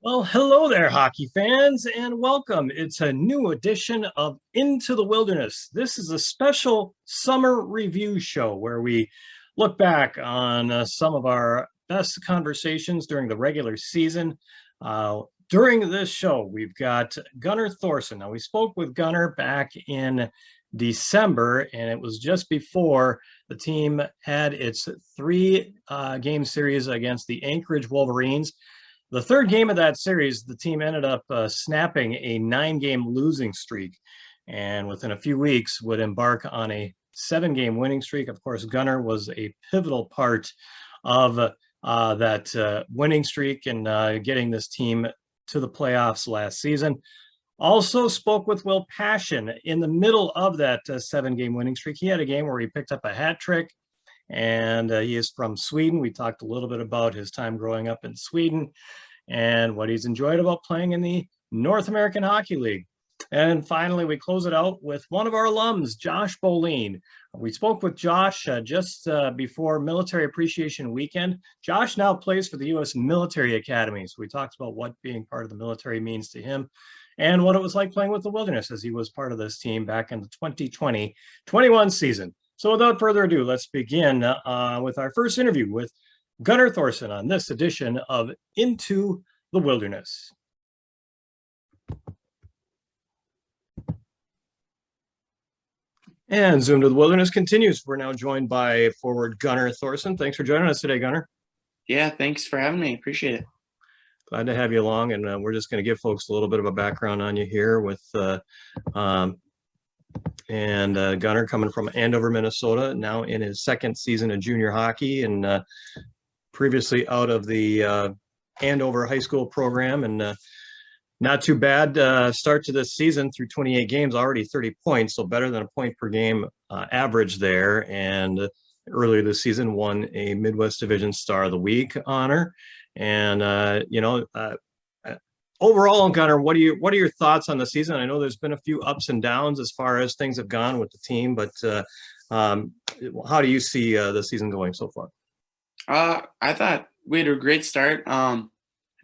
Well, hello there, hockey fans, and welcome. It's a new edition of Into the Wilderness. This is a special summer review show where we look back on some of our best conversations during the regular season. During this show, we've got Gunnar Thoreson. Now, we spoke with Gunnar back in December, and it was just before the team had its three-game series against the Anchorage Wolverines. The third game of that series, the team ended up snapping a 9-game losing streak, and within a few weeks would embark on a 7-game winning streak. Of course, Gunnar was a pivotal part of that winning streak and getting this team to the playoffs last season. Also spoke with Will Persson in the middle of that 7-game winning streak. He had a game where he picked up a hat trick, and he is from Sweden. We talked a little bit about his time growing up in Sweden and what he's enjoyed about playing in the North American Hockey League. And finally, we close it out with one of our alums, Josh Bohlin. We spoke with Josh just before Military Appreciation Weekend. Josh now plays for the U.S. Military Academy. So we talked about what being part of the military means to him and what it was like playing with the Wilderness as he was part of this team back in the 2020-21 season. So without further ado, let's begin with our first interview with Gunnar Thoreson on this edition of Into the Wilderness. And Zoom to the Wilderness continues. We're now joined by forward Gunnar Thoreson. Thanks for joining us today, Gunnar. Yeah, thanks for having me. Appreciate it. Glad to have you along, and we're just going to give folks a little bit of a background on you here with Gunnar coming from Andover, Minnesota, now in his second season of junior hockey, and previously out of the Andover high school program, and not too bad start to this season through 28 games, already 30 points, so better than a point per game average there. And earlier this season won a Midwest Division Star of the Week honor. And overall, Gunnar, what are your thoughts on the season? I know there's been a few ups and downs as far as things have gone with the team, but how do you see the season going so far? I thought we had a great start.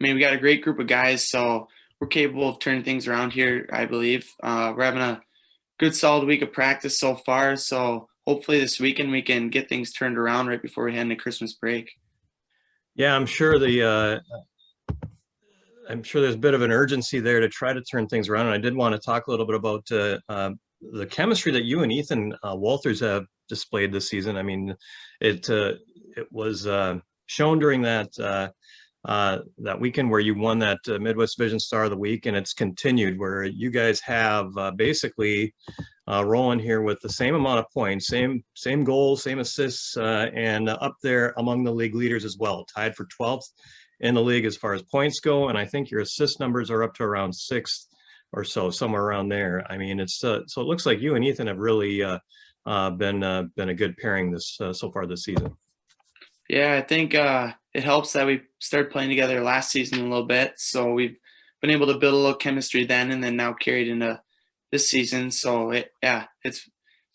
We got a great group of guys, so we're capable of turning things around here, I believe. We're having a good, solid week of practice so far, so hopefully this weekend we can get things turned around right before we head into Christmas break. Yeah, I'm sure there's a bit of an urgency there to try to turn things around. And I did want to talk a little bit about the chemistry that you and Ethan Walters have displayed this season. I mean, it was shown during that weekend where you won that Midwest Division Star of the Week, and it's continued where you guys have basically rolling here with the same amount of points, same goals, same assists, and up there among the league leaders as well, tied for 12th in the league as far as points go. And I think your assist numbers are up to around 6th or so, somewhere around there. I mean, it's so it looks like you and Ethan have really been a good pairing this so far this season. Yeah, I think it helps that we started playing together last season a little bit, so we've been able to build a little chemistry then, and then now carried into this season. So it's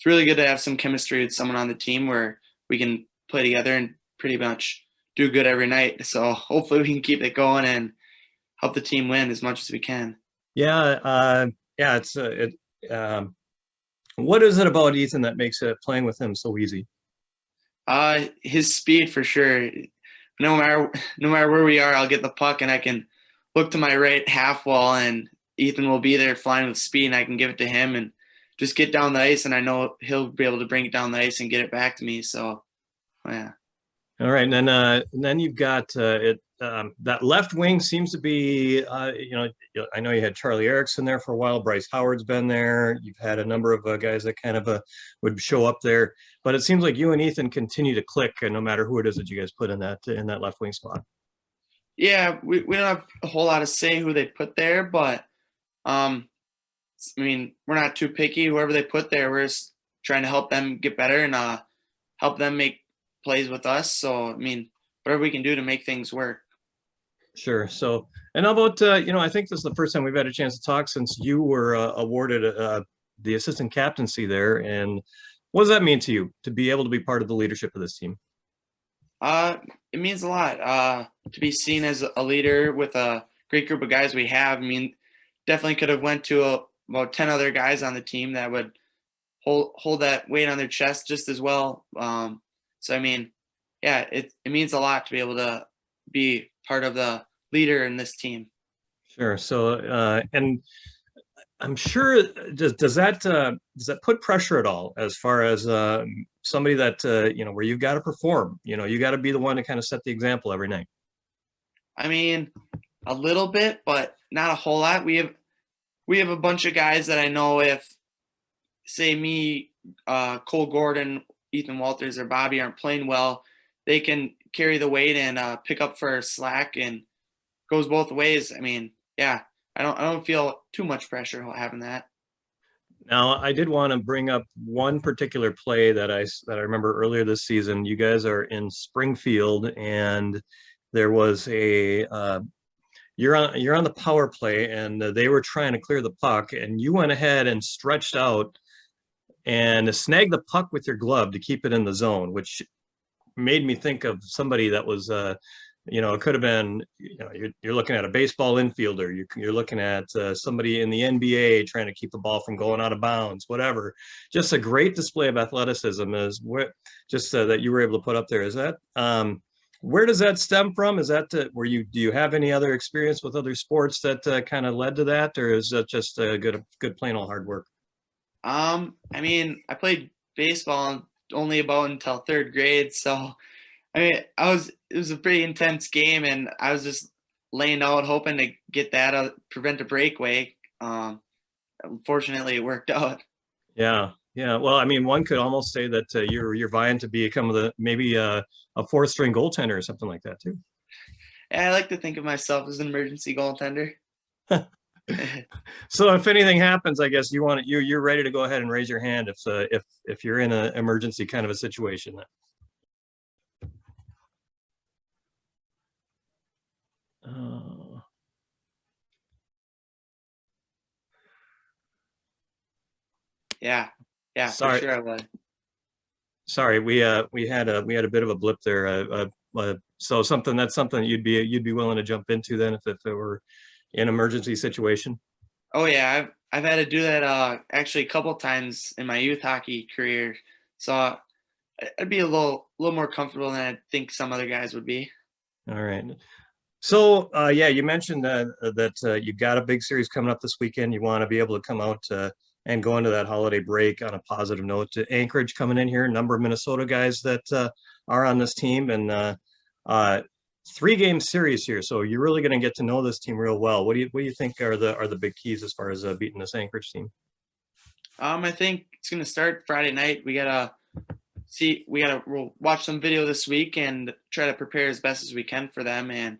really good to have some chemistry with someone on the team where we can play together and pretty much do good every night. So hopefully we can keep it going and help the team win as much as we can. Yeah, what is it about Ethan that makes playing with him so easy? His speed for sure. No matter where we are, I'll get the puck and I can look to my right half wall and Ethan will be there flying with speed, and I can give it to him and just get down the ice, and I know he'll be able to bring it down the ice and get it back to me. So, yeah. All right, and then you've got that left wing seems to be, I know you had Charlie Erickson there for a while. Bryce Howard's been there. You've had a number of guys that kind of would show up there, but it seems like you and Ethan continue to click, and no matter who it is that you guys put in that left wing spot. Yeah, we don't have a whole lot of say who they put there, but we're not too picky. Whoever they put there, we're just trying to help them get better and help them make plays with us. So, whatever we can do to make things work. Sure. So, and how about, I think this is the first time we've had a chance to talk since you were awarded the assistant captaincy there. And what does that mean to you to be able to be part of the leadership of this team? It means a lot to be seen as a leader with a great group of guys we have. I mean, definitely could have went to about 10 other guys on the team that would hold that weight on their chest just as well. So I mean, yeah, it means a lot to be able to be part of the leader in this team. Sure. So, and I'm sure does that put pressure at all as far as somebody that where you've got to perform, you got to be the one to kind of set the example every night. I mean, a little bit, but not a whole lot. We have a bunch of guys that I know if say me, Cole Gordon, Ethan Walters, or Bobby aren't playing well, they can carry the weight and pick up for slack, and goes both ways. I mean, yeah, I don't feel too much pressure having that. Now, I did want to bring up one particular play that I remember earlier this season. You guys are in Springfield, and there was you're on the power play, and they were trying to clear the puck, and you went ahead and stretched out and snagged the puck with your glove to keep it in the zone, which made me think of somebody that was it could have been, you're looking at a baseball infielder, you're looking at somebody in the NBA trying to keep the ball from going out of bounds, whatever. Just a great display of athleticism is that you were able to put up there. Is that where does that stem from? Is that do you have any other experience with other sports that kind of led to that, or is that just good plain old hard work? I mean, I played baseball only about until third grade, so I mean, it was a pretty intense game, and I was just laying out hoping to get that prevent a breakaway. Unfortunately, it worked out. Yeah, yeah. Well, I mean, one could almost say that you're vying to become maybe a fourth string goaltender or something like that too. Yeah, I like to think of myself as an emergency goaltender. So if anything happens, I guess you're ready to go ahead and raise your hand if you're in an emergency kind of a situation. Uh, Yeah, yeah, for sorry, sure I would. sorry. We had a bit of a blip there. So that's something you'd be willing to jump into then if it were an emergency situation. Oh yeah, I've had to do that actually a couple times in my youth hockey career, so I'd be a little more comfortable than I think some other guys would be. All right. So yeah, you mentioned that you got a big series coming up this weekend. You want to be able to come out and go into that holiday break on a positive note. To Anchorage coming in here, a number of Minnesota guys that are on this team, and 3-game series here. So you're really going to get to know this team real well. What do you think are the big keys as far as beating this Anchorage team? I think it's gonna start Friday night. We'll watch some video this week and try to prepare as best as we can for them. And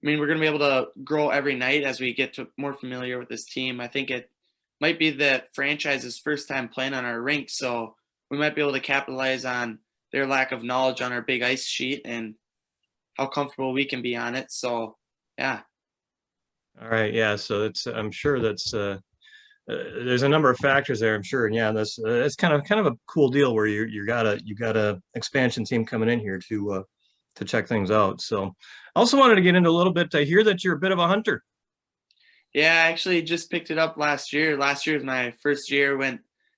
I mean, we're gonna be able to grow every night as we get more familiar with this team. I think it might be the franchise's first time playing on our rink, so we might be able to capitalize on their lack of knowledge on our big ice sheet and how comfortable we can be on it. So, yeah. All right, yeah. So I'm sure there's a number of factors there, I'm sure, and yeah, that's kind of a cool deal where you got a expansion team coming in here to check things out. So, I also wanted to get into a little bit. I hear that you're a bit of a hunter. Yeah, I actually just picked it up last year. Last year was my first year.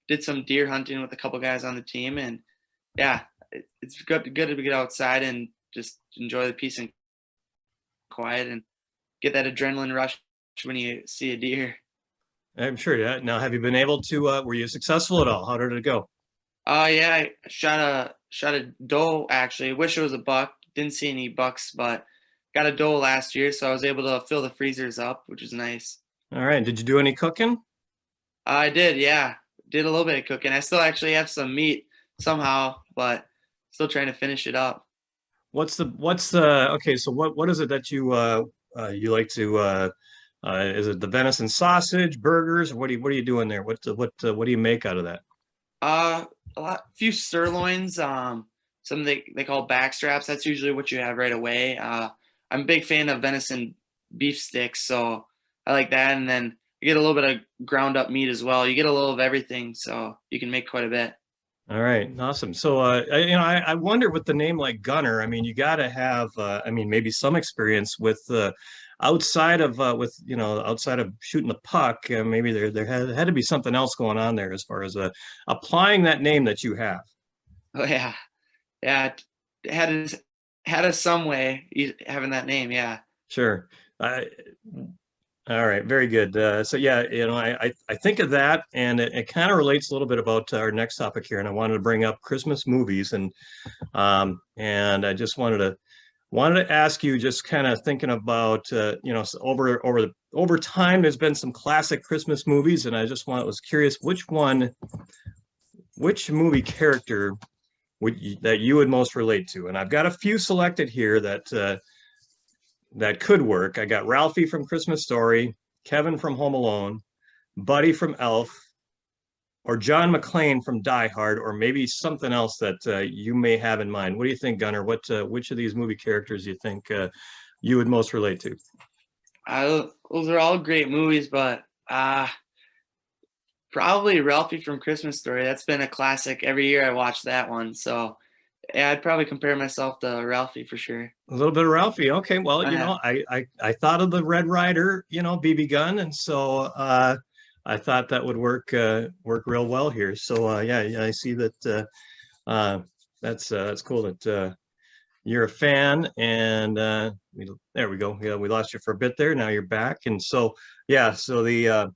Did some deer hunting with a couple guys on the team, and yeah, it's good to get outside and just enjoy the peace and quiet and get that adrenaline rush when you see a deer. I'm sure. Yeah. Now, have you been able to? Were you successful at all? How did it go? Yeah, I shot a doe actually. Wish it was a buck. Didn't see any bucks, but got a doe last year, so I was able to fill the freezers up, which was nice. All right. Did you do any cooking? I did, yeah. Did a little bit of cooking. I still actually have some meat somehow, but still trying to finish it up. What's the okay? So what is it that you like to? Is it the venison sausage, burgers, or what are you doing there? What do you make out of that? Uh, few sirloins. Some they call back straps. That's usually what you have right away. I'm a big fan of venison beef sticks, so I like that. And then you get a little bit of ground up meat as well. You get a little of everything, so you can make quite a bit. All right, awesome. So, I wonder with the name like Gunner. I mean, you got to have, maybe some experience with outside of shooting the puck. Maybe there had to be something else going on there as far as applying that name that you have. Oh yeah, yeah. It had us some way having that name. Yeah. Sure. I All right, very good. So yeah, I think of that, and it kind of relates a little bit about our next topic here. And I wanted to bring up Christmas movies, and I just wanted to ask you, just kind of thinking about over time, there's been some classic Christmas movies, and I just was curious which movie character that you would most relate to, and I've got a few selected here that could work. I got Ralphie from Christmas Story, Kevin from Home Alone, Buddy from Elf, or John McClane from Die Hard, or maybe something else that you may have in mind. What do you think, Gunnar? Which of these movie characters do you think you would most relate to? Those are all great movies, but probably Ralphie from Christmas Story. That's been a classic. Every year I watch that one. So yeah, I'd probably compare myself to Ralphie for sure. A little bit of Ralphie. Okay, well, Yeah. I thought of the Red Rider, BB gun, and so I thought that would work real well here. So yeah, I see that that's cool that you're a fan, and there we go. Yeah, we lost you for a bit there. Now you're back, and so yeah, so the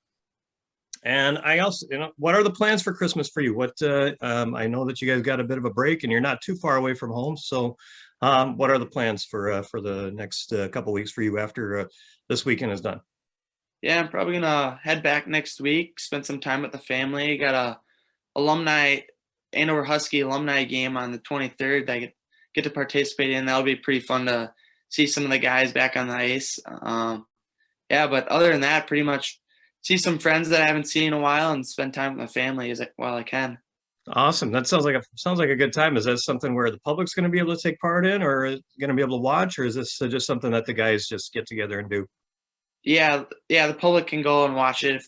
and I also, what are the plans for Christmas for you? I know that you guys got a bit of a break and you're not too far away from home. So, what are the plans for the next couple weeks for you after this weekend is done? Yeah, I'm probably gonna head back next week, spend some time with the family. Got a alumni Andover Husky alumni game on the 23rd that I get to participate in. That'll be pretty fun to see some of the guys back on the ice. Yeah, but other than that, pretty much see some friends that I haven't seen in a while and spend time with my family while I can. Awesome. That sounds like a good time. Is that something where the public's going to be able to take part in, or going to be able to watch, or is this just something that the guys just get together and do? Yeah, yeah, the public can go and watch it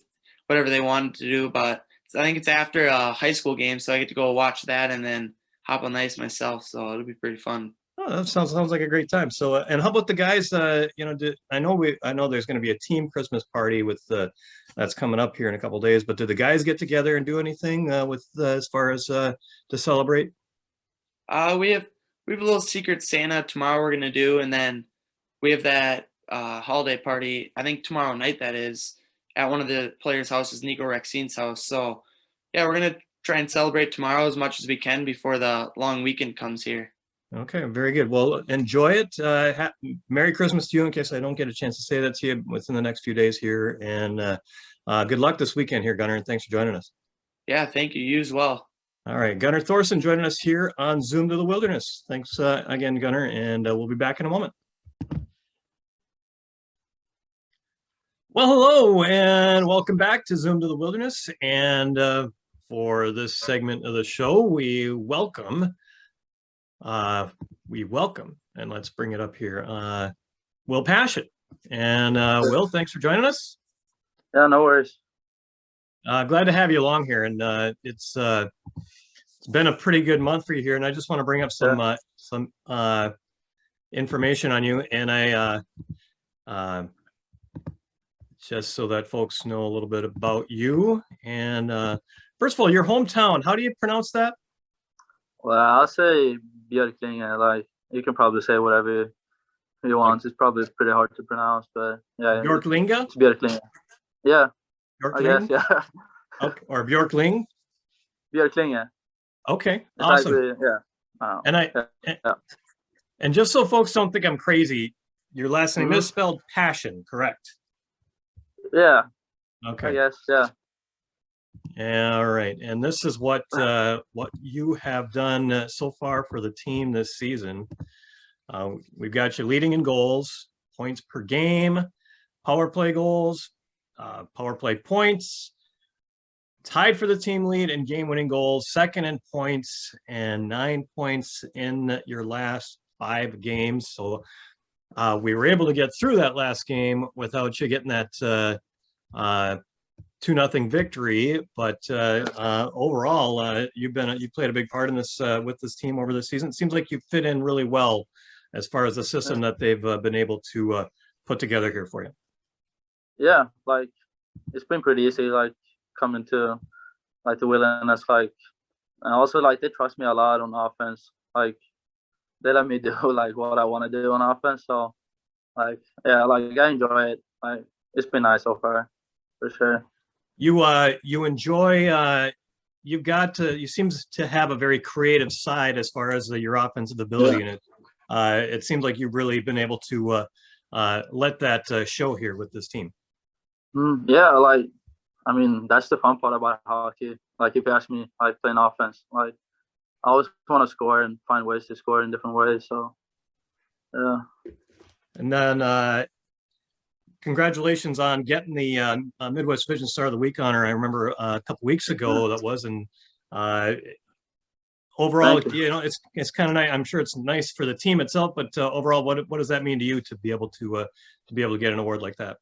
whatever they want to do, but I think it's after a high school game, so I get to go watch that and then hop on the ice myself. So it'll be pretty fun. Oh, that sounds like a great time. So, and how about the guys? I know there's going to be a team Christmas party that's coming up here in a couple days. But do the guys get together and do anything as far as to celebrate? We have a little secret Santa tomorrow we're gonna do, and then we have that holiday party. I think tomorrow night that is at one of the players' houses, Nico Rexine's house. So yeah, we're gonna try and celebrate tomorrow as much as we can before the long weekend comes here. Okay, very good. Well, enjoy it. Merry Christmas to you, in case I don't get a chance to say that to you within the next few days here. And good luck this weekend here, Gunnar. And thanks for joining us. Yeah, thank you. You as well. All right, Gunnar Thoreson joining us here on Zoom to the Wilderness. Thanks again, Gunnar, and we'll be back in a moment. Well, hello, and welcome back to Zoom to the Wilderness. And for this segment of the show, we welcome, and let's bring it up here, Will Passion. And Will, thanks for joining us. Yeah, no worries. Glad to have you along here, and it's been a pretty good month for you here, and I just want to bring up some information on you, and I just so that folks know a little bit about you. And first of all, your hometown, how do you pronounce that? Well, I'll say Björklinge. Like, you can probably say whatever you want. It's probably pretty hard to pronounce, but yeah. Björklinge? It's Björklinge. Yeah. Björklinge? I guess, yeah. Okay. Or Björkling? Björklinge. Okay, It's awesome. actually, yeah. And just so folks don't think I'm crazy, your last name Mhm. is spelled Passion, correct? Yeah. Okay. I guess, yeah. Yeah, all right. And this is what you have done so far for the team this season. We've got you leading in goals, points per game, power play goals, power play points, tied for the team lead in game-winning goals, second in points, and 9 points in your last 5 games. So we were able to get through that last game without you getting that 2-0 victory, but overall, you played a big part in this with this team over the season. It seems like you fit in really well as far as the system that they've been able to put together here for you. Yeah, like it's been pretty easy, like coming to like the Wilderness, like, and also like they trust me a lot on offense. Like they let me do like what I want to do on offense. So like yeah, like I enjoy it. Like it's been nice so far, for sure. You enjoy you seem to have a very creative side as far as your offensive ability, and it seems like you've really been able to let that show here with this team. Yeah, like I mean that's the fun part about hockey. Like if you ask me, like playing offense, like I always want to score and find ways to score in different ways. So yeah. And then congratulations on getting the Midwest Division Star of the Week honor. I remember a couple weeks ago that was, and overall, you know, it's kind of nice. I'm sure it's nice for the team itself, but overall, what does that mean to you to be able to get an award like that?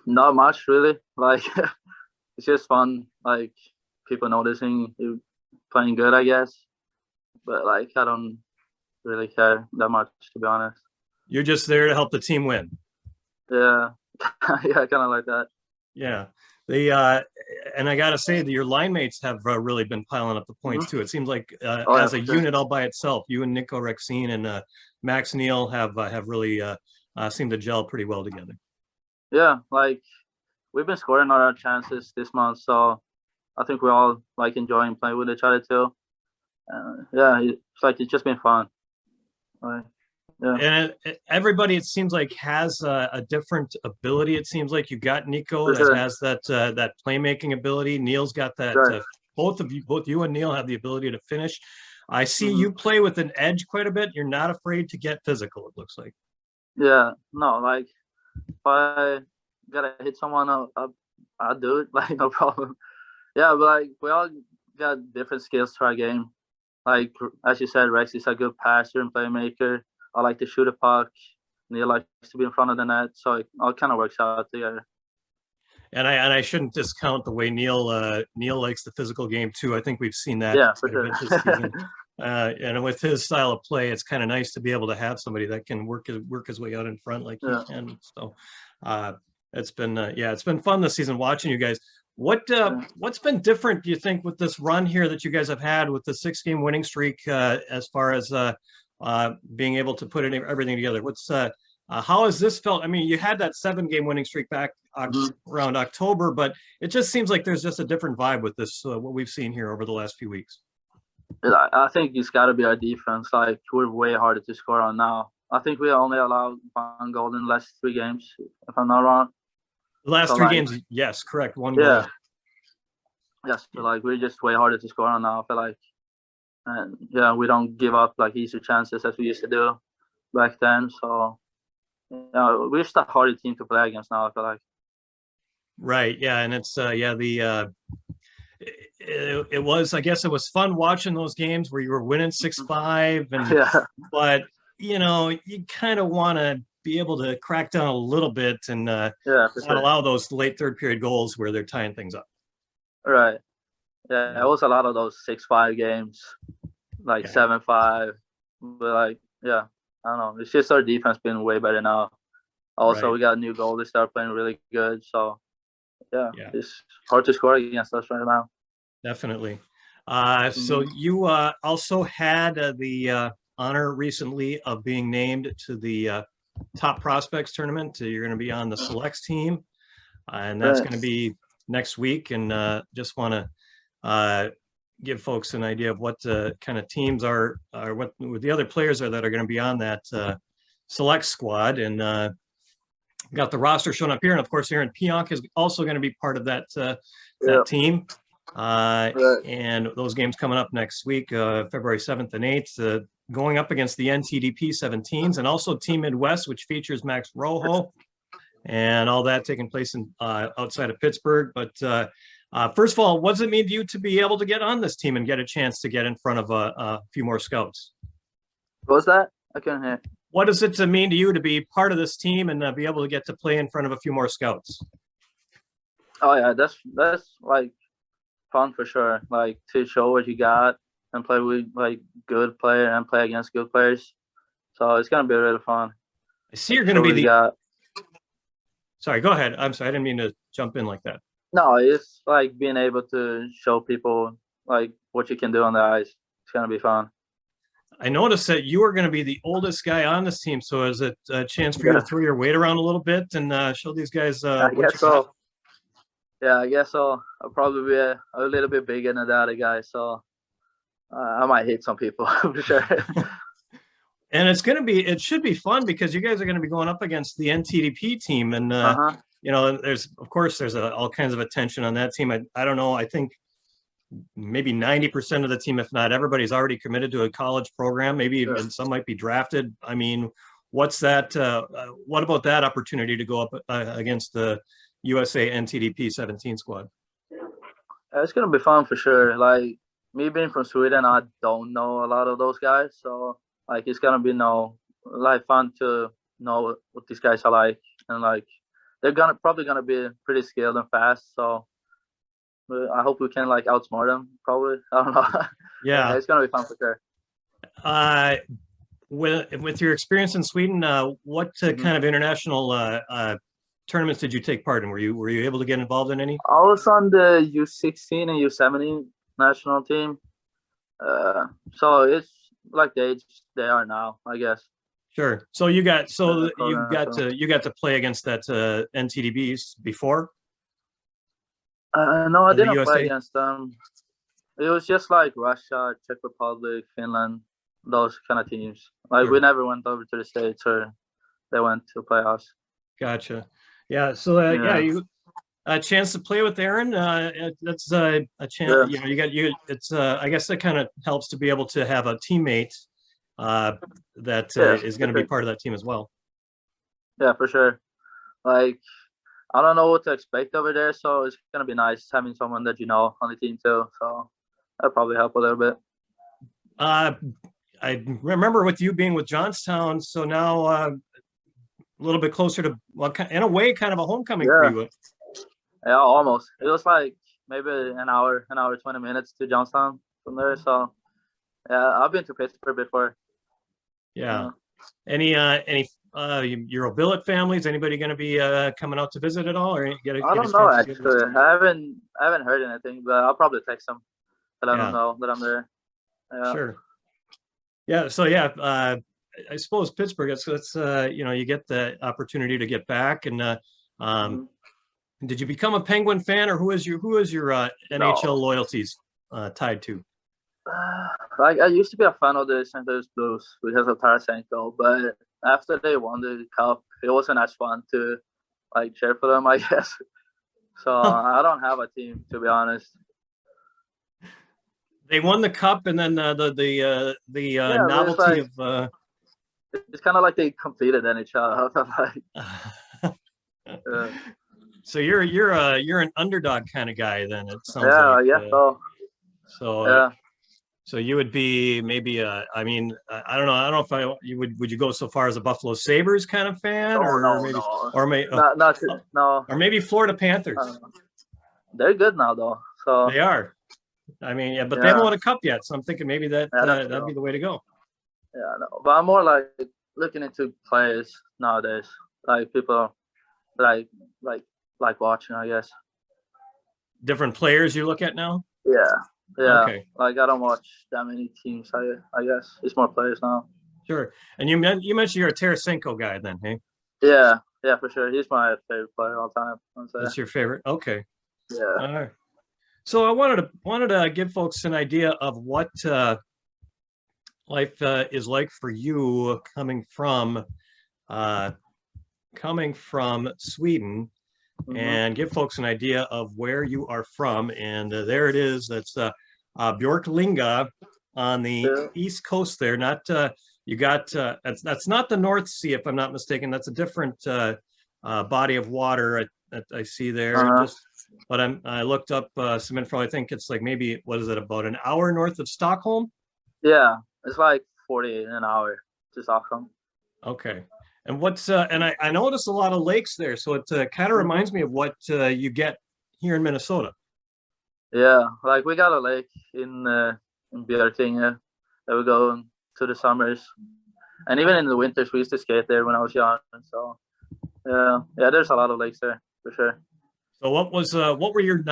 Not much really. Like it's just fun. Like people noticing you playing good, I guess. But like I don't really care that much, to be honest. You're just there to help the team win. Yeah, yeah, kind of like that. Yeah, and I gotta say that your line mates have really been piling up the points too. It seems like as a unit all by itself, you and Nico Rexine and Max Neal have really seemed to gel pretty well together. Yeah, like we've been scoring on our chances this month, so I think we're all like enjoying playing with each other too. Yeah, it's just been fun. Like, yeah. And everybody, it seems like, has a different ability. It seems like you got Nico that has that playmaking ability. Neil's got that. Right. Both you and Neil have the ability to finish. I see you play with an edge quite a bit. You're not afraid to get physical, it looks like. Yeah, no, like if I gotta hit someone, I'll do it. Like no problem. Yeah, but like we all got different skills to our game. Like as you said, Rex is a good passer and playmaker. I like to shoot a puck. Neil likes to be in front of the net, so it all kind of works out together. And I shouldn't discount the way Neil likes the physical game too. I think we've seen that for sure. this season. And with his style of play, it's kind of nice to be able to have somebody that can work his way out in front like he can. So it's been fun this season watching you guys. What's been different, do you think, with this run here that you guys have had with the 6-game winning streak as far as being able to put everything together? How has this felt? I mean, you had that 7-game winning streak back around October, but it just seems like there's just a different vibe with this, what we've seen here over the last few weeks. I think it's got to be our defense. Like, we're way harder to score on now. I think we only allowed 1 goal in the last 3 games, if I'm not wrong. The last 3 games, yes, correct. 1 goal. Yes, so like we're just way harder to score on now. I feel like, and we don't give up like easy chances as we used to do back then. So we're just a harder team to play against now, I feel like. Right. Yeah, and it's it was, I guess it was fun watching those games where you were winning 6-5, and but you kind of want to be able to crack down a little bit and not allow those late third period goals where they're tying things up. Right. Yeah, it was a lot of those 6-5 games, like 7-5. But like, I don't know. It's just our defense being way better now. Also, we got a new goal. They start playing really good. So it's hard to score against us right now. Definitely. So you also had the honor recently of being named to the Top Prospects tournament. You're going to be on the selects team, and that's going to be next week. And just want to give folks an idea of what kind of teams are what the other players are that are going to be on that select squad. And got the roster shown up here, and of course Aaron Pionk is also going to be part of that team. And those games coming up next week, February 7th and 8th, going up against the NTDP 17s, and also Team Midwest, which features Max Rojo, and all that taking place in outside of Pittsburgh. But first of all, what does it mean to you to be able to get on this team and get a chance to get in front of a few more scouts? What was that? I couldn't hear. What does it mean to you to be part of this team and be able to get to play in front of a few more scouts? Oh yeah, that's like fun for sure. Like to show what you got and play with like good player and play against good players. So it's gonna be really fun. I see Like you're going to show be what you the. got. Sorry, go ahead. I'm sorry, I didn't mean to jump in like that. No, it's like being able to show people like what you can do on the ice. It's gonna be fun. I noticed that you are going to be the oldest guy on this team, so is it a chance for you to Yeah, throw your weight around a little bit and show these guys I what you guess got? so. Yeah, I guess so. I'll probably be a little bit bigger than the other guy, so I might hit some people for sure. And it should be fun because you guys are going to be going up against the NTDP team, and Uh-huh. of course there's all kinds of attention on that team. I don't know. I think maybe 90% of the team, if not everybody's already committed to a college program. Maybe Yeah. even some might be drafted. I mean, what about that opportunity to go up against the USA NTDP 17 squad? It's gonna be fun for sure. Like me being from Sweden, I don't know a lot of those guys, so like it's gonna be like fun to know what these guys are like, and like they're probably gonna be pretty skilled and fast. So I hope we can like outsmart them. Probably, I don't know. Yeah, Yeah. it's gonna be fun for sure. Uh, with your experience in Sweden, what Mhm. kind of international tournaments did you take part in? Were you able to get involved in any? I was on the U16 and U17 national team. So it's like the age they are now, I guess. Sure. So Program, so. you got to play against that NTDBs before No, I of the didn't play USA. against them. It was just like Russia, Czech Republic, Finland, those kind of teams. Like we Sure. never went over to the States or they went to play us. Gotcha. Yeah. So yeah, Yeah, you a chance to play with Aaron. That's a chance. yeah, It's I guess that kind of helps to be able to have a teammate uh, that yeah, is for going to be sure. part of that team as well. Yeah, for sure. Like I don't know what to expect over there, so it's gonna be nice having someone that you know on the team too. So that'll probably help a little bit. Uh, I remember with you being with Johnstown, so now a little bit closer to, well, in a way, kind of a homecoming for Yeah, you. yeah, almost. It was like maybe an hour 20 minutes to Johnstown from there. So yeah, I've been to Pittsburgh before. Yeah. Uh, Any your billet families? Anybody going to be coming out to visit at all, or I get a don't know chance to see those actually. guys? I haven't heard anything, but I'll probably text them to let them Yeah, know that I'm there. Yeah. sure. Yeah, so yeah, I suppose Pittsburgh. It's you get the opportunity to get back. And um, Hmm. did you become a Penguin fan, or who is your NHL No. loyalties tied to? Like I used to be a fan of the St. Louis Blues because of Tarasenko, but after they won the cup, it wasn't as fun to like cheer for them, I guess. So I don't have a team to be honest. They won the cup, and then the Yeah, but it's novelty like of it's kind of like they completed NHL. Like, uh, so you're an underdog kind of guy then. It sounds yeah, like I guess so. so. Yeah, So you would be maybe I mean I don't know, if you would you go so far as a Buffalo Sabres kind of fan, no, or no, maybe no, or may not no. or maybe Florida Panthers. They're good now though. So They are. I mean, yeah, but they haven't yeah, won a cup yet, so I'm thinking maybe yeah, that's that'd true. be the way to go. Yeah, no, but I'm more like looking into players nowadays, like people that I like like watching, I guess. Different players you look at now. Yeah, yeah. Okay, Like I don't watch that many teams. I guess it's more players now. sure. And you mentioned you're a Tarasenko guy then, hey? Yeah, yeah, for sure. He's my favorite player all time. I'd say. That's your favorite. Okay, Yeah. all right. So I wanted to give folks an idea of what life is like for you uh, coming from Sweden, Hmm. and give folks an idea of where you are from. And there it is. That's Björklinga on the Yeah. east coast there. Not you got that's not the North Sea, if I'm not mistaken. That's a different body of water I see there. Uh huh. Just but I looked up some info. I think it's like maybe what is it, about an hour north of Stockholm? Yeah. It's like 40 an hour to Stockholm. Okay. And what's and I noticed a lot of lakes there, so it kind of Hmm. reminds me of what you get here in Minnesota. Yeah, like we got a lake in Björkinge that we go to the summers, and even in the winters we used to skate there when I was young. So yeah, there's a lot of lakes there for sure. So what were your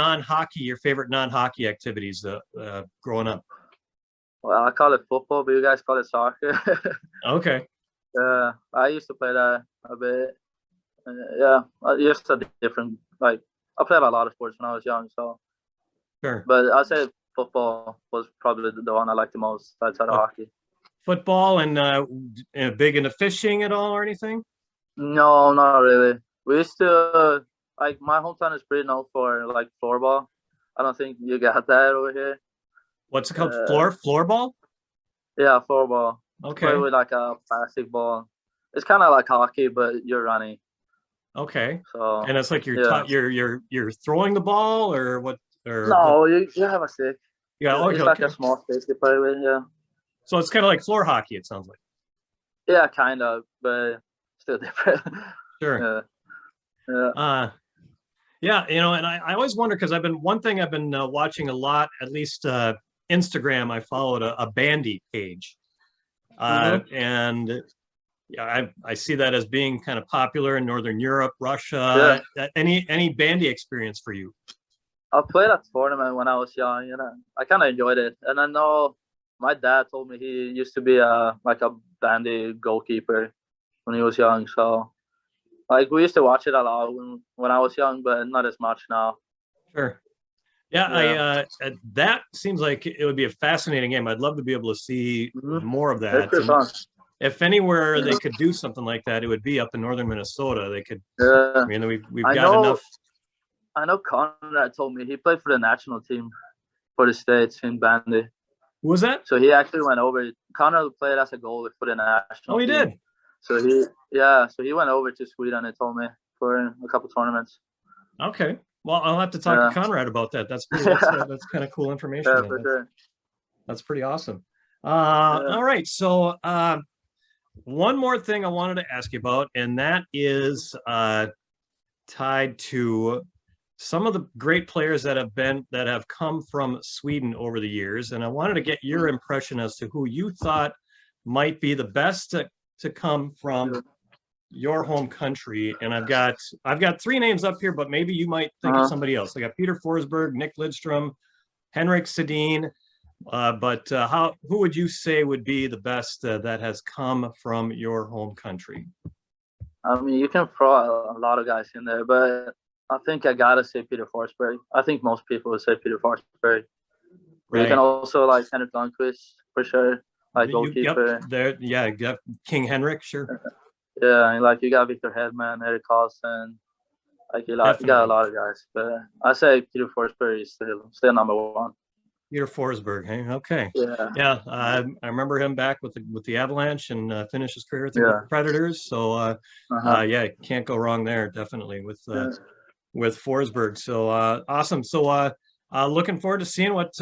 favorite non-hockey activities growing up? Well, I call it football, but you guys call it soccer. Okay. I used to play that a bit. Yeah, just a different, like, I played a lot of sports when I was young, so. Sure. But I'd say football was probably the one I liked the most outside of hockey. Football and big into fishing at all or anything? No, not really. We used to, like, my hometown is pretty known for, like, floorball. I don't think you got that over here. What's it called? Floorball? Yeah, floorball. Okay. Play with, like, a plastic ball. It's kind of like hockey, but you're running. Okay. So. And it's like you're throwing the ball or what? Or no, what? you have a stick. Yeah, okay, it's like a small stick you play with. Yeah. So it's kind of like floor hockey. It sounds like. Yeah, kind of, but still different. Sure. Yeah. Yeah, and I always wonder because I've been watching a lot, at least Instagram. I followed a bandy page, and yeah, I see that as being kind of popular in Northern Europe, Russia. Yeah. Any bandy experience for you? I played a tournament when I was young, I kind of enjoyed it. And I know my dad told me he used to be like a bandy goalkeeper when he was young. So, like, we used to watch it a lot when I was young, but not as much now. Sure. Yeah. That seems like it would be a fascinating game. I'd love to be able to see more of that. It's fun. If anywhere they could do something like that, it would be up in northern Minnesota. They could. Yeah. I mean, we've got enough. I know Conrad told me he played for the national team for the States in bandy. Who was that? So he actually went over. Conrad played as a goalie for the national team. He did? So he went over to Sweden and told me for a couple tournaments. Okay. Well, I'll have to talk to Conrad about that. That's kind of cool information. Yeah, for sure. That's pretty awesome. All right. So one more thing I wanted to ask you about, and that is tied to some of the great players that have come from Sweden over the years. And I wanted to get your impression as to who you thought might be the best to come from your home country. And I've got 3 names up here, but maybe you might think of somebody else. I got Peter Forsberg, Nick Lidstrom, Henrik Sedin. But who would you say would be the best that has come from your home country? I mean, you can throw a lot of guys in there, but I think I gotta say Peter Forsberg. I think most people would say Peter Forsberg. Right. You can also like Henrik Lundqvist for sure, like goalkeeper. You got King Henrik, sure. Yeah, and like you got Victor Hedman, Erik Karlsson. Like you got a lot of guys, but I say Peter Forsberg is still number 1. Peter Forsberg, hey, okay. Yeah. I remember him back with the Avalanche and finished his career with the Predators. So can't go wrong there, definitely with Forsberg. So awesome. So looking forward to seeing what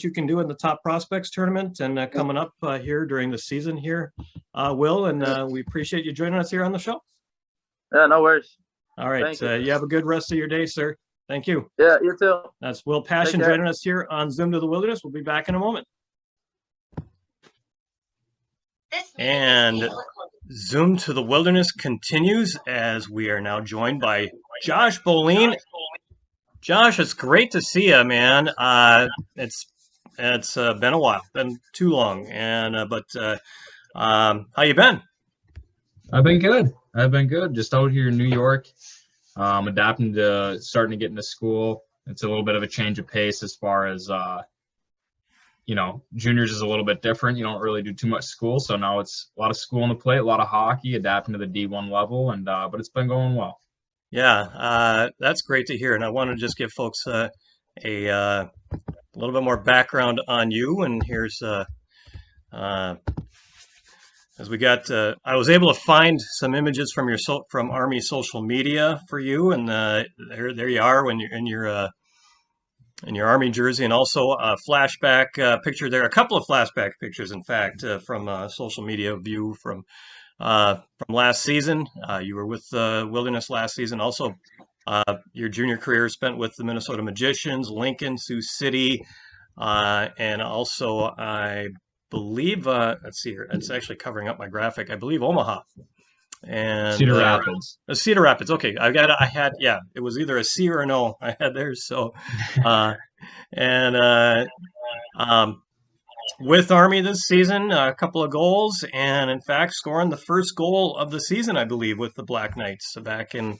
you can do in the Top Prospects tournament and coming up here during the season here, Will. And we appreciate you joining us here on the show. Yeah, no worries. All right. You have a good rest of your day, sir. Thank you. Yeah, you too. That's Will Persson joining us here on Zoom to the Wilderness. We'll be back in a moment. And Zoom to the Wilderness continues as we are now joined by Josh Bohlin. Josh, it's great to see you, man. It's been a while, been too long, and but how you been? I've been good. Just out here in New York. Adapting to starting to get into school. It's a little bit of a change of pace as far as, juniors is a little bit different. You don't really do too much school. So now it's a lot of school on the plate, a lot of hockey, adapting to the D1 level. And but it's been going well. Yeah, that's great to hear. And I want to just give folks a little bit more background on you. And here's as we got, I was able to find some images from from Army social media for you, and there you are when you're in your Army jersey, and also a flashback picture there. A couple of flashback pictures, in fact, from social media view from last season. You were with Wilderness last season. Also, Your junior career spent with the Minnesota Magicians, Lincoln, Sioux City, and also I believe, let's see here, it's actually covering up my graphic. I believe Omaha and Cedar Rapids. Cedar Rapids. Okay, yeah, it was either a C or an O I had there. So, and um, with Army this season, a couple of goals, and in fact, scoring the first goal of the season, I believe, with the Black Knights back in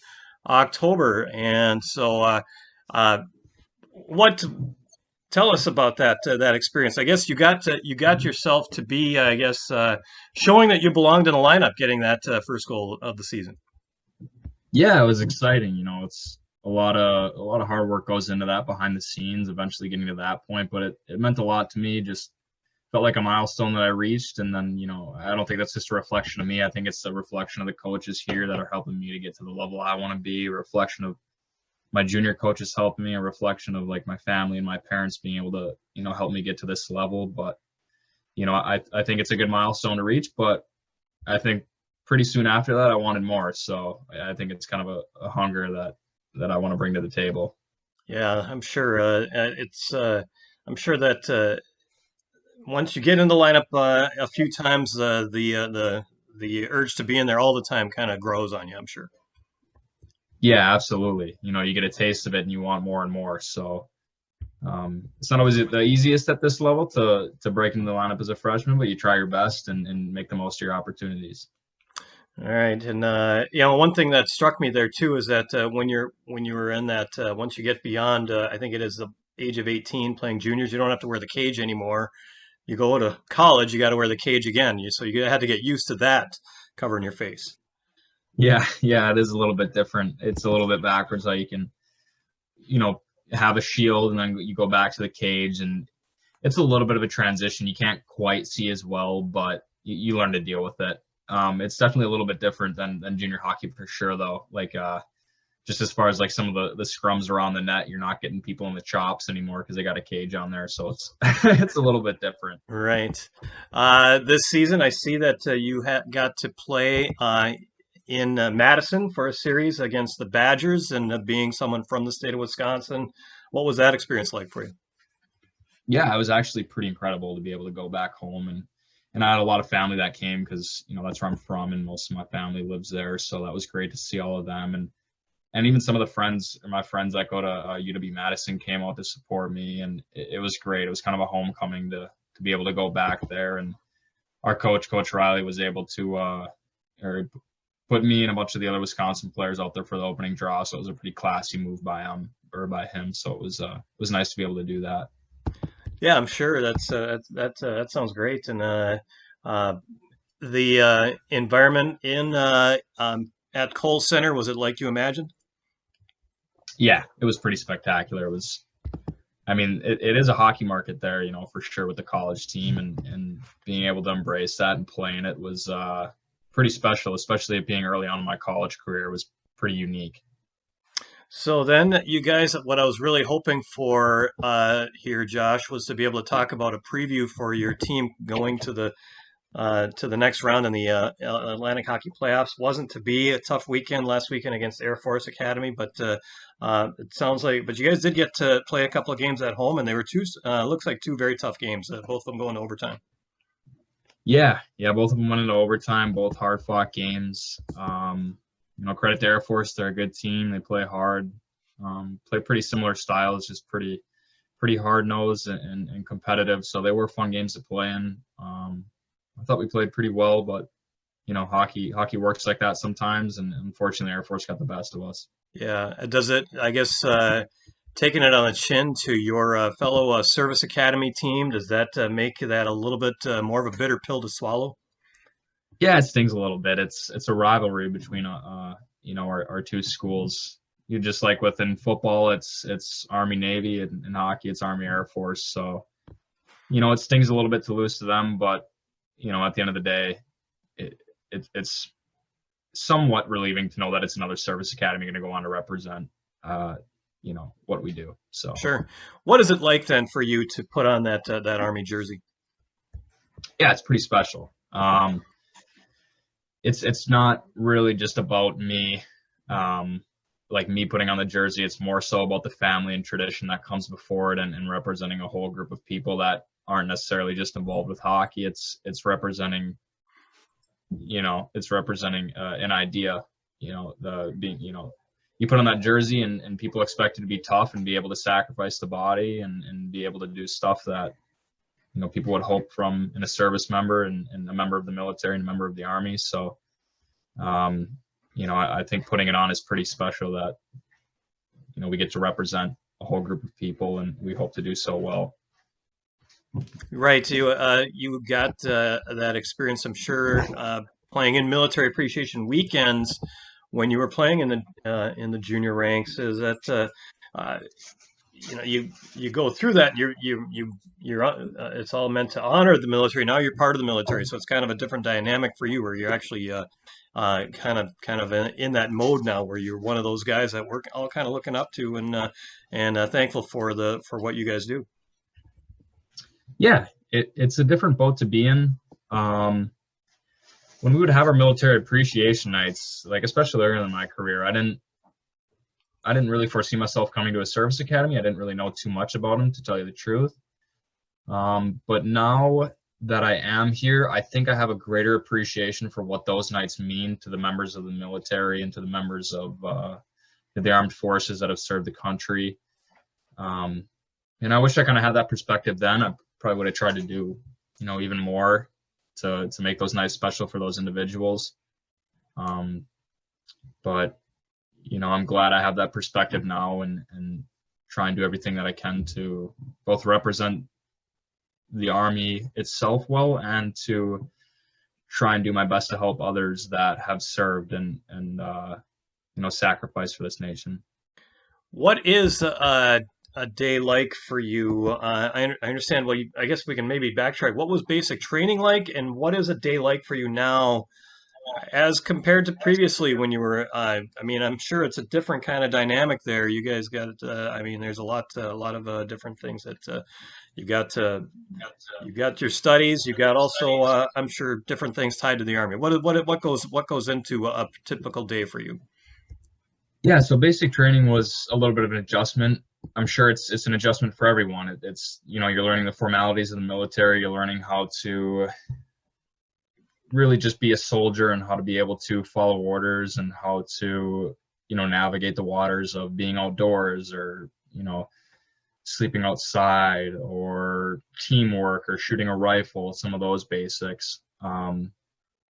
October. And so, what? Tell us about that experience. I guess you got yourself to be, I guess, showing that you belonged in the lineup, getting that first goal of the season. Yeah, it was exciting. It's a lot of hard work goes into that behind the scenes, eventually getting to that point. But it meant a lot to me. Just felt like a milestone that I reached. And then, I don't think that's just a reflection of me. I think it's a reflection of the coaches here that are helping me to get to the level I want to be, a reflection of my junior coaches helping me, a reflection of like my family and my parents being able to, help me get to this level. But, I think it's a good milestone to reach, but I think pretty soon after that, I wanted more. So I think it's kind of a hunger that I want to bring to the table. Yeah, I'm sure I'm sure that once you get in the lineup a few times, the urge to be in there all the time kind of grows on you, I'm sure. Yeah, absolutely. You get a taste of it and you want more and more. So it's not always the easiest at this level to break into the lineup as a freshman, but you try your best and make the most of your opportunities. All right, and one thing that struck me there too is that when you were in that once you get beyond I think it is the age of 18 playing juniors, you don't have to wear the cage anymore. You go to college, you got to wear the cage again. So you had to get used to that covering your face. Yeah, it is a little bit different. It's a little bit backwards how you can, have a shield and then you go back to the cage, and it's a little bit of a transition. You can't quite see as well, but you learn to deal with it. It's definitely a little bit different than junior hockey for sure, though. Like just as far as like some of the scrums around the net, you're not getting people in the chops anymore because they got a cage on there. So it's it's a little bit different. Right. This season, I see that you got to play in Madison for a series against the Badgers, and being someone from the state of Wisconsin, what was that experience like for you? Yeah, it was actually pretty incredible to be able to go back home, and I had a lot of family that came because that's where I'm from and most of my family lives there. So that was great to see all of them, and even some of my friends that go to UW Madison came out to support me, and it was great. It was kind of a homecoming to be able to go back there, and our Coach Riley was able to or put me and a bunch of the other Wisconsin players out there for the opening draw. So it was a pretty classy move by him. So it was nice to be able to do that. Yeah, I'm sure that sounds great. And the environment in at Kohl Center, was it like you imagined? Yeah, it was pretty spectacular. It is a hockey market there, for sure, with the college team, and being able to embrace that and playing it was pretty special, especially it being early on in my college career. It was pretty unique. So then you guys, what I was really hoping for here, Josh, was to be able to talk about a preview for your team going to the next round in the Atlantic Hockey Playoffs. Wasn't to be a tough weekend last weekend against Air Force Academy, but it sounds like, but you guys did get to play a couple of games at home, and they were looks like two very tough games, both of them going to overtime. Yeah, both of them went into overtime, both hard-fought games. Credit to Air Force, they're a good team. They play hard, play pretty similar styles, just pretty hard-nosed and competitive. So they were fun games to play in. I thought we played pretty well, but hockey works like that sometimes, and unfortunately, Air Force got the best of us. Yeah, does it? I guess taking it on the chin to your fellow Service Academy team, does that make that a little bit more of a bitter pill to swallow? Yeah, it stings a little bit. It's a rivalry between our two schools. You just like within football, it's Army Navy, and in hockey it's Army Air Force. So it stings a little bit to lose to them, but at the end of the day, it's somewhat relieving to know that it's another service academy going to go on to represent what we do. So sure. What is it like then for you to put on that Army jersey? Yeah, it's pretty special. It's not really just about me. like me putting on the jersey, it's more so about the family and tradition that comes before it, and representing a whole group of people that aren't necessarily just involved with hockey. It's representing, it's representing an idea, the being, you put on that jersey and people expect you to be tough and be able to sacrifice the body and be able to do stuff that, people would hope from in a service member and a member of the military and a member of the Army. So, I think putting it on is pretty special that, we get to represent a whole group of people, and we hope to do so well. Right. You got that experience, I'm sure, playing in military appreciation weekends when you were playing in the junior ranks. Is that you go through that, you're it's all meant to honor the military. Now you're part of the military, so it's kind of a different dynamic for you, where you're actually kind of in that mode now, where you're one of those guys that we're all kind of looking up to and thankful for what you guys do. Yeah, it's a different boat to be in. When we would have our military appreciation nights, like especially early in my career, I didn't really foresee myself coming to a service academy. I didn't really know too much about them, to tell you the truth. But now that I am here, I think I have a greater appreciation for what those nights mean to the members of the military and to the members of the armed forces that have served the country. And I wish I kind of had that perspective then. I probably would have tried to do, even more to make those nights special for those individuals. But I'm glad I have that perspective now, and try and do everything that I can to both represent the Army itself well, and to try and do my best to help others that have served and sacrificed for this nation. What is a day like for you? I understand. Well, I guess we can maybe backtrack. What was basic training like, and what is a day like for you now, as compared to previously when you were? I'm sure it's a different kind of dynamic there. You guys got. There's a lot of different things that you got. You got your studies. You got also, I'm sure, different things tied to the Army. What goes into a typical day for you? Yeah, so basic training was a little bit of an adjustment. I'm sure it's an adjustment for everyone. It's you're learning the formalities of the military. You're learning how to really just be a soldier, and how to be able to follow orders, and how to navigate the waters of being outdoors, or sleeping outside, or teamwork, or shooting a rifle, some of those basics. And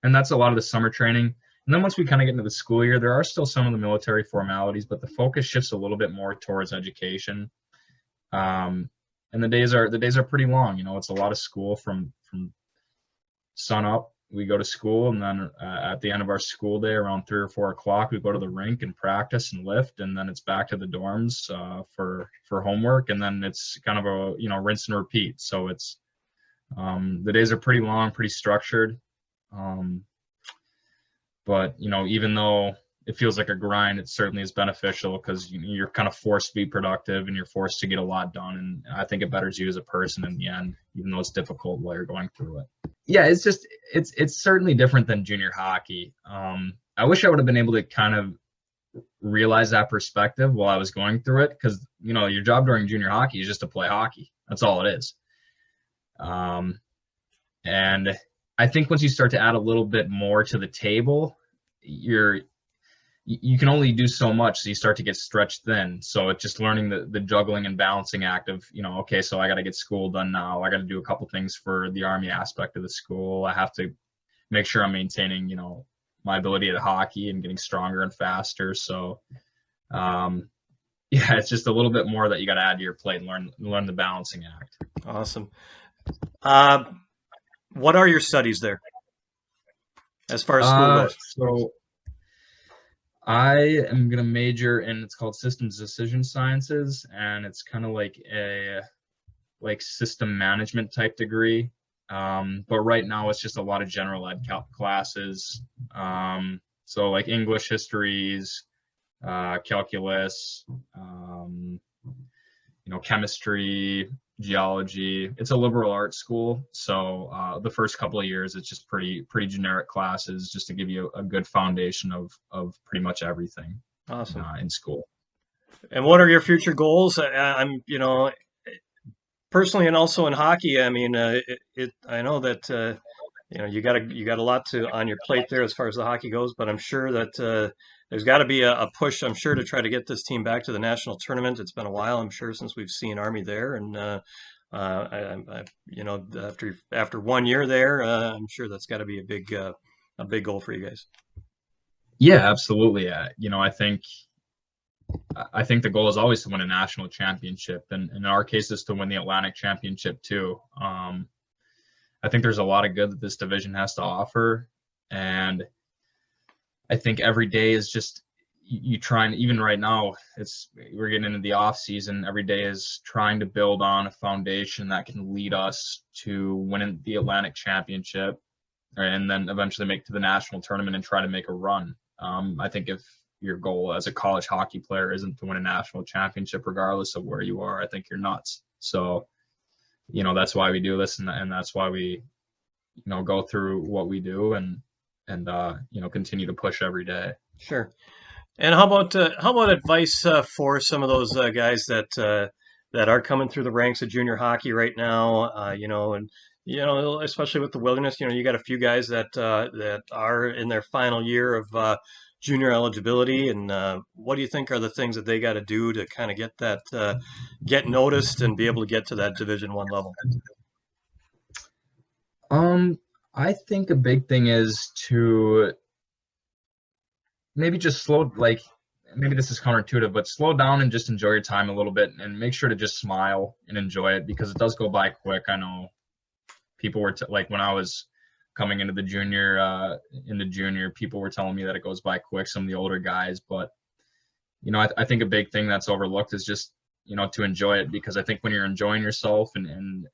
that's a lot of the summer training. And then once we kind of get into the school year, there are still some of the military formalities, but the focus shifts a little bit more towards education. And the days are pretty long. It's a lot of school from sun up. We go to school, and then at the end of our school day, around 3 or 4 o'clock, we go to the rink and practice and lift, and then it's back to the dorms for homework, and then it's kind of a rinse and repeat. So it's the days are pretty long, pretty structured. But even though it feels like a grind, it certainly is beneficial, because you're kind of forced to be productive, and you're forced to get a lot done. And I think it betters you as a person in the end, even though it's difficult while you're going through it. Yeah, it's certainly different than junior hockey. I wish I would have been able to kind of realize that perspective while I was going through it, because your job during junior hockey is just to play hockey. That's all it is. And I think once you start to add a little bit more to the table, you can only do so much, so you start to get stretched thin. So it's just learning the juggling and balancing act of, okay, so I got to get school done now. I got to do a couple things for the Army aspect of the school. I have to make sure I'm maintaining, my ability at hockey and getting stronger and faster. So, it's just a little bit more that you got to add to your plate and learn the balancing act. Awesome. What are your studies there, as far as school goes? So I am going to major in, it's called Systems Decision Sciences, and it's kind of like a system management type degree. But right now it's just a lot of general ed classes. So like English, histories, calculus, chemistry, geology. It's a liberal arts school, so the first couple of years it's just pretty generic classes, just to give you a good foundation of pretty much everything. Awesome. in school. And what are your future goals? I'm, personally and also in hockey. I mean, I know that you got a lot on your plate there as far as the hockey goes, but I'm sure that there's got to be a push, I'm sure, to try to get this team back to the national tournament. It's been a while, I'm sure, since we've seen Army there, and after 1 year there, I'm sure that's got to be a big goal for you guys. Yeah, absolutely. I think the goal is always to win a national championship, and in our case, is to win the Atlantic Championship too. I think there's a lot of good that this division has to offer, and I think every day is just you trying. Even right now, we're getting into the off season. Every day is trying to build on a foundation that can lead us to winning the Atlantic Championship, and then eventually make to the national tournament and try to make a run. I think if your goal as a college hockey player isn't to win a national championship, regardless of where you are, I think you're nuts. So, that's why we do this, and that's why we, go through what we do and continue to push every day. Sure. And how about advice for some of those guys that are coming through the ranks of junior hockey right now? Especially with the Wilderness, you got a few guys that are in their final year of junior eligibility, and what do you think are the things that they got to do to kind of get noticed and be able to get to that Division I level? I think a big thing is to maybe just maybe this is counterintuitive, but slow down and just enjoy your time a little bit, and make sure to just smile and enjoy it, because it does go by quick. I know people were when I was coming into the junior, people were telling me that it goes by quick, some of the older guys, but I think a big thing that's overlooked is just to enjoy it, because I think when you're enjoying yourself and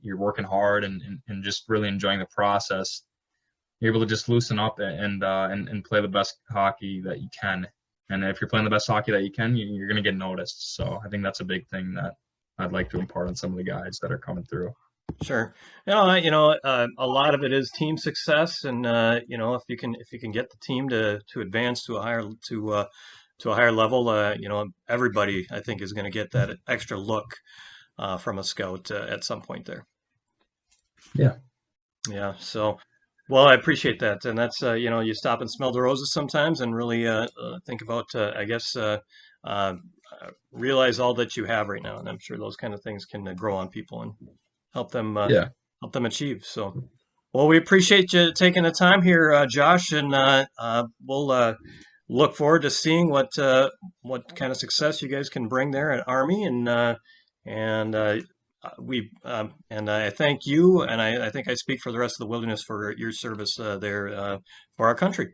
you're working hard and just really enjoying the process, you're able to just loosen up and play the best hockey that you can. And if you're playing the best hockey that you can, you're going to get noticed. So I think that's a big thing that I'd like to impart on some of the guys that are coming through. Sure. A lot of it is team success, and if you can get the team to advance to a higher level, everybody, I think, is going to get that extra look from a scout at some point there. Yeah. Yeah. So, well, I appreciate that, and that's you stop and smell the roses sometimes, and really think about realize all that you have right now, and I'm sure those kind of things can grow on people and help them achieve. So, well, we appreciate you taking the time here, Josh, and we'll look forward to seeing what kind of success you guys can bring there at Army, and I thank you, and I think I speak for the rest of the Wilderness for your service there for our country.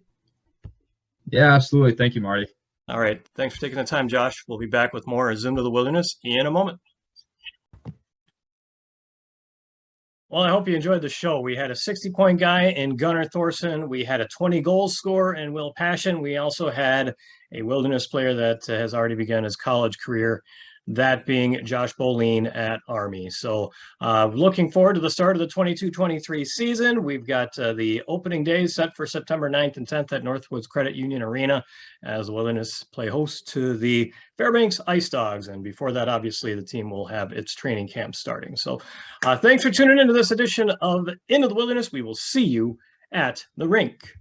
Yeah, absolutely. Thank you, Marty. All right. Thanks for taking the time, Josh. We'll be back with more Zoom to the Wilderness in a moment. Well, I hope you enjoyed the show. We had a 60-point guy in Gunnar Thoreson. We had a 20-goal scorer in Will Passion. We also had a Wilderness player that has already begun his college career, that being Josh Bohlin at Army. So looking forward to the start of the 22-23 season. We've got the opening days set for September 9th and 10th at Northwoods Credit Union Arena, as the Wilderness play host to the Fairbanks Ice Dogs. And before that, obviously, the team will have its training camp starting. So thanks for tuning into this edition of Into the Wilderness. We will see you at the rink.